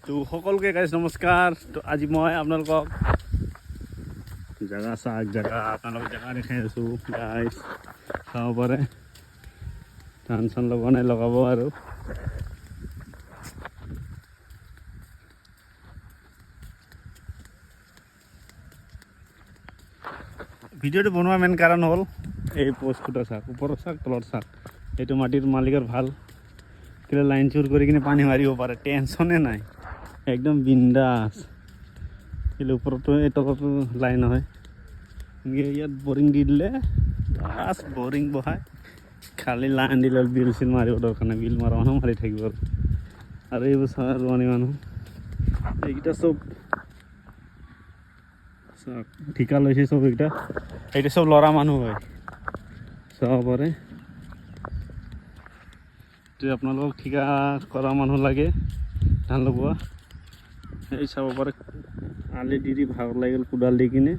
তো সকলোকে গাইজ নমস্কাৰ। তো আজি মই আপোনালোকক জেগা আপোনালোকক জেগা দেখাই আছোঁ গাইজ, চাব পাৰে। ধান চান বনাই লগাব আৰু ভিডিঅ'টো বনোৱা মেইন কাৰণ হ'ল এই পোষ্ট খুটা চাওক, ওপৰৰ চাওক তলৰ চাওক, এইটো মাটিৰ মালিকৰ ভাল কিবা লাইন চুৰ কৰি কিনে পানী মাৰিব পাৰে, টেনশ্যনে নাই, একদম বিন্দাছ। কিন্তু ওপৰতো এই তলতো লাইন হয়, ইয়াত বৰিং দি দিলে বাছ বৰিং বহাই খালি লাইন দিলে বিল চিল মাৰিব দৰকাৰ নাই, বিল মৰা মানুহ মাৰি থাকিব আৰু এইবোৰ ৰোৱনী মানুহ এইকেইটা চব ঠিকা লৈছে, চব এইটা চব ল'ৰা মানুহ হয়, চাব পাৰে। যদি আপোনালোকক ঠিকা কৰা মানুহ লাগে ধান লগোৱা, এই চাব পাৰে আলি দি ভাগৰ লাগিল কোদাল দি কিনে